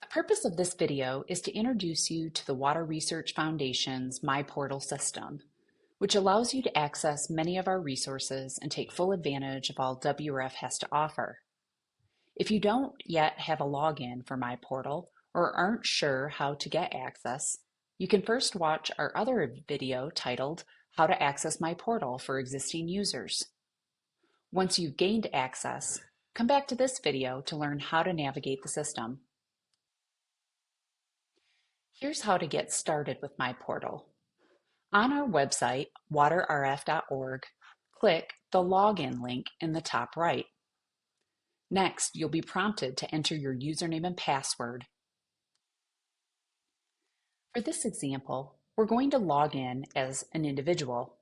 The purpose of this video is to introduce you to the Water Research Foundation's MyPortal system, which allows you to access many of our resources and take full advantage of all WRF has to offer. If you don't yet have a login for MyPortal or aren't sure how to get access, you can first watch our other video titled How to Access MyPortal for Existing Users. Once you've gained access, come back to this video to learn how to navigate the system. Here's how to get started with MyPortal. On our website, waterrf.org, click the Login link in the top right. Next, you'll be prompted to enter your username and password. For this example, we're going to log in as an individual.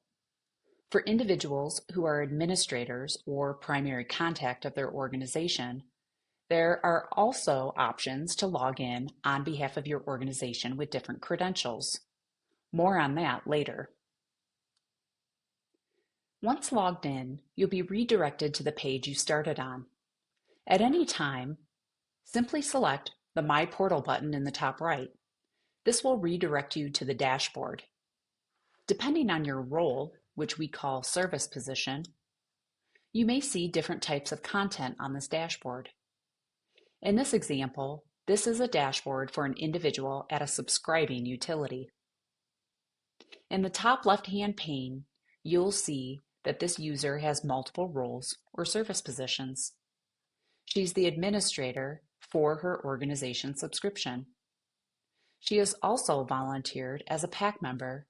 For individuals who are administrators or primary contact of their organization, there are also options to log in on behalf of your organization with different credentials. More on that later. Once logged in, you'll be redirected to the page you started on. At any time, simply select the My Portal button in the top right. This will redirect you to the dashboard. Depending on your role, which we call service position, you may see different types of content on this dashboard. In this example, this is a dashboard for an individual at a subscribing utility. In the top left-hand pane, you'll see that this user has multiple roles or service positions. She's the administrator for her organization subscription. She has also volunteered as a PAC member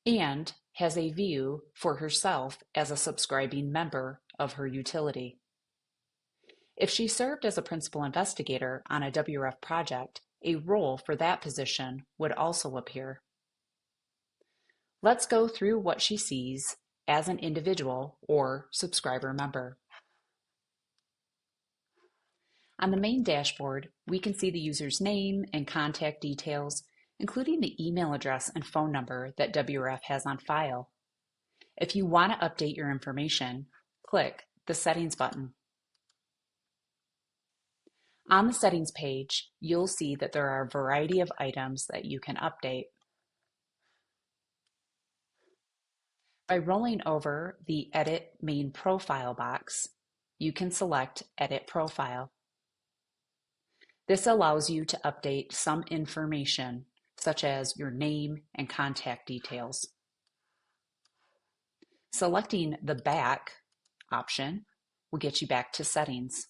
and has a view for herself as a subscribing member of her utility. If she served as a principal investigator on a WRF project, a role for that position would also appear. Let's go through what she sees as an individual or subscriber member. On the main dashboard, we can see the user's name and contact details, including the email address and phone number that WRF has on file. If you want to update your information, click the Settings button. On the Settings page, you'll see that there are a variety of items that you can update. By rolling over the Edit Main Profile box, you can select Edit Profile. This allows you to update some information, such as your name and contact details. Selecting the Back option will get you back to Settings.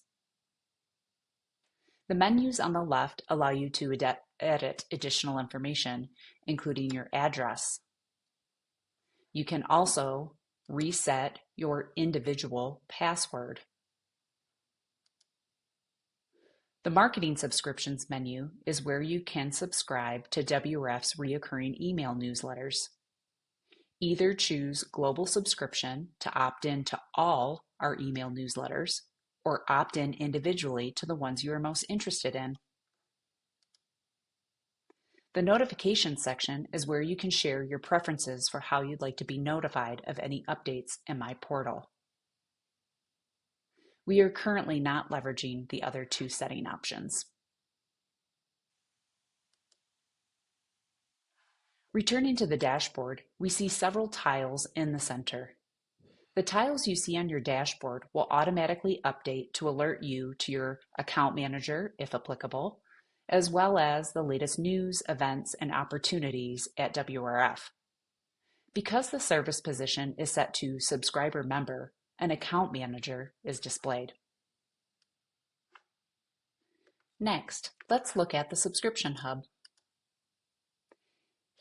The menus on the left allow you to edit additional information, including your address. You can also reset your individual password. The Marketing Subscriptions menu is where you can subscribe to WRF's recurring email newsletters. Either choose Global Subscription to opt in to all our email newsletters, or opt in individually to the ones you are most interested in. The Notifications section is where you can share your preferences for how you'd like to be notified of any updates in MyPortal. We are currently not leveraging the other two setting options. Returning to the dashboard, we see several tiles in the center. The tiles you see on your dashboard will automatically update to alert you to your account manager, if applicable, as well as the latest news, events, and opportunities at WRF. Because the service position is set to subscriber member, an account manager is displayed. Next, let's look at the Subscription Hub.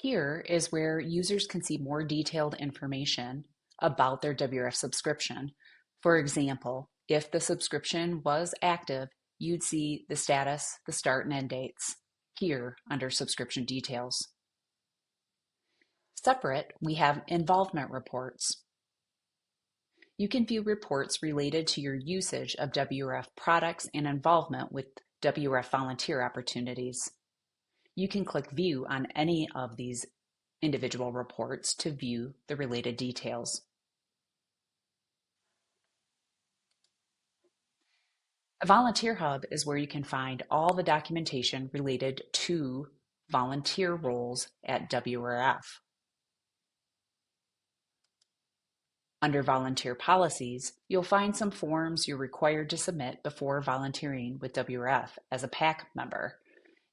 Here is where users can see more detailed information about their WRF subscription. For example, if the subscription was active, you'd see the status, the start and end dates here under Subscription Details. Separate, we have Involvement Reports. You can view reports related to your usage of WRF products and involvement with WRF volunteer opportunities. You can click View on any of these individual reports to view the related details. A volunteer hub is where you can find all the documentation related to volunteer roles at WRF. Under volunteer policies, you'll find some forms you're required to submit before volunteering with WRF as a PAC member,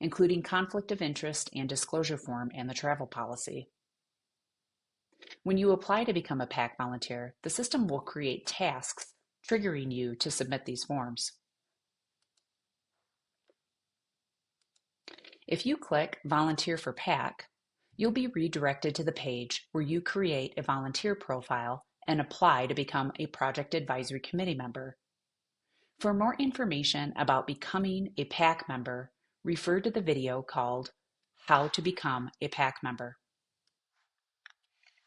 including conflict of interest and disclosure form and the travel policy. When you apply to become a PAC volunteer, the system will create tasks triggering you to submit these forms. If you click Volunteer for PAC, you'll be redirected to the page where you create a volunteer profile and apply to become a Project Advisory Committee member. For more information about becoming a PAC member, refer to the video called How to Become a PAC Member.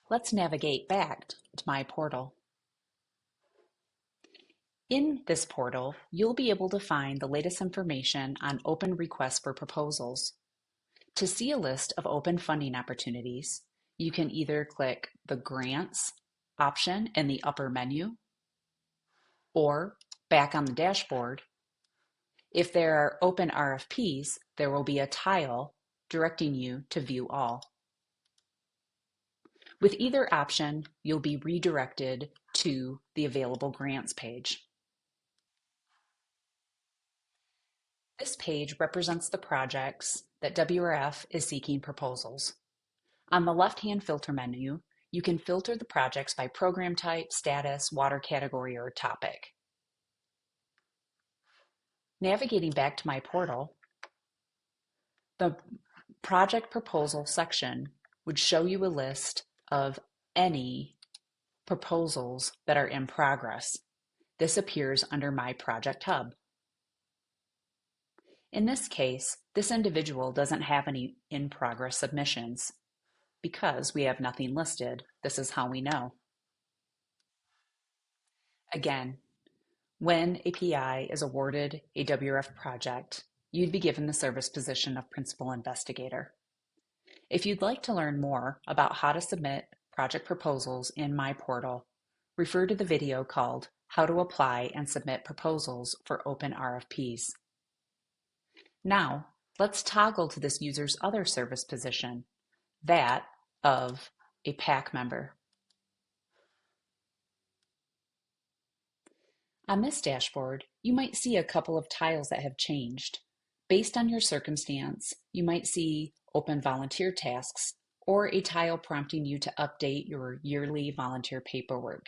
Let's navigate back to my portal. In this portal, you'll be able to find the latest information on open requests for proposals. To see a list of open funding opportunities, you can either click the Grants option in the upper menu, or back on the dashboard. If there are open RFPs, there will be a tile directing you to View All. With either option, you'll be redirected to the available grants page. This page represents the projects that WRF is seeking proposals. On the left-hand filter menu, you can filter the projects by program type, status, water category, or topic. Navigating back to my portal, the project proposal section would show you a list of any proposals that are in progress. This appears under my project hub. In this case, this individual doesn't have any in-progress submissions. Because we have nothing listed, this is how we know. Again, when a PI is awarded a WRF project, you'd be given the service position of Principal Investigator. If you'd like to learn more about how to submit project proposals in my portal, refer to the video called How to Apply and Submit Proposals for Open RFPs. Now, let's toggle to this user's other service position, that of a PAC member. On this dashboard, you might see a couple of tiles that have changed. Based on your circumstance, you might see open volunteer tasks or a tile prompting you to update your yearly volunteer paperwork.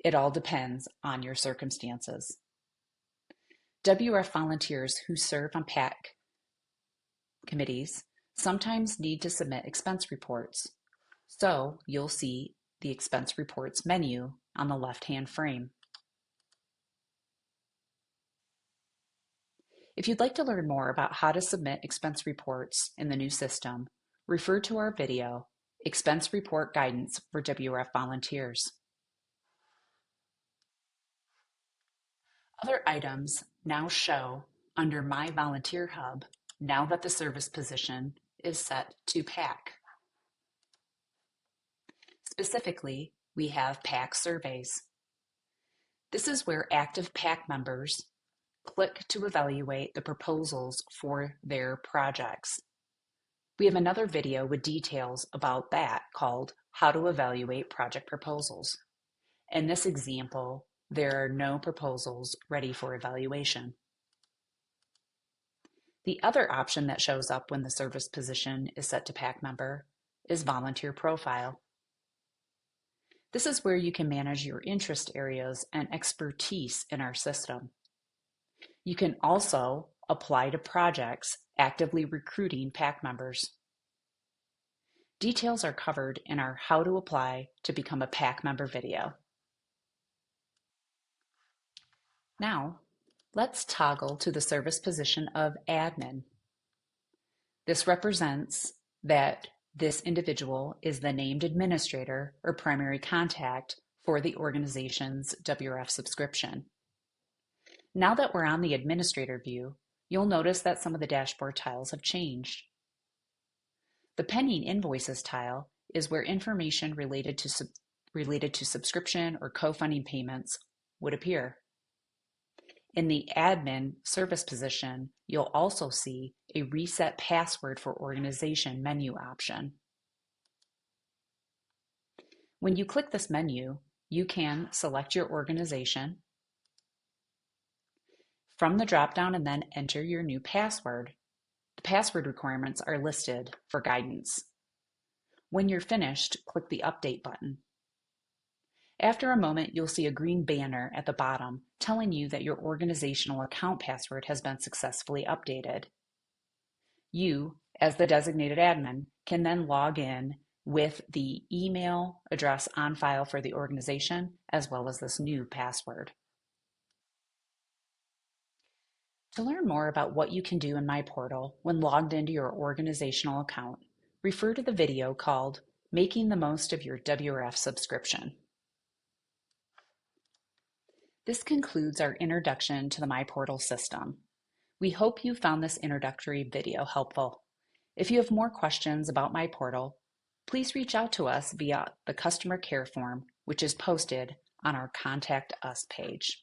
It all depends on your circumstances. WRF volunteers who serve on PAC committees sometimes need to submit expense reports. So you'll see the expense reports menu on the left-hand frame. If you'd like to learn more about how to submit expense reports in the new system, refer to our video, Expense Report Guidance for WRF Volunteers. Other items now show under My Volunteer Hub now that the service position is set to PAC. Specifically, we have PAC surveys. This is where active PAC members click to evaluate the proposals for their projects. We have another video with details about that called How to Evaluate Project Proposals. In this example, there are no proposals ready for evaluation. The other option that shows up when the service position is set to PAC member is Volunteer Profile. This is where you can manage your interest areas and expertise in our system. You can also apply to projects actively recruiting PAC members. Details are covered in our How to Apply to Become a PAC Member video. Now, let's toggle to the service position of Admin. This represents that this individual is the named administrator or primary contact for the organization's WRF subscription. Now that we're on the administrator view, you'll notice that some of the dashboard tiles have changed. The pending invoices tile is where information related to subscription or co-funding payments would appear. In the Admin Service position, you'll also see a Reset Password for Organization menu option. When you click this menu, you can select your organization from the drop-down and then enter your new password. The password requirements are listed for guidance. When you're finished, click the Update button. After a moment, you'll see a green banner at the bottom telling you that your organizational account password has been successfully updated. You, as the designated admin, can then log in with the email address on file for the organization, as well as this new password. To learn more about what you can do in MyPortal when logged into your organizational account, refer to the video called Making the Most of Your WRF Subscription. This concludes our introduction to the MyPortal system. We hope you found this introductory video helpful. If you have more questions about MyPortal, please reach out to us via the customer care form, which is posted on our Contact Us page.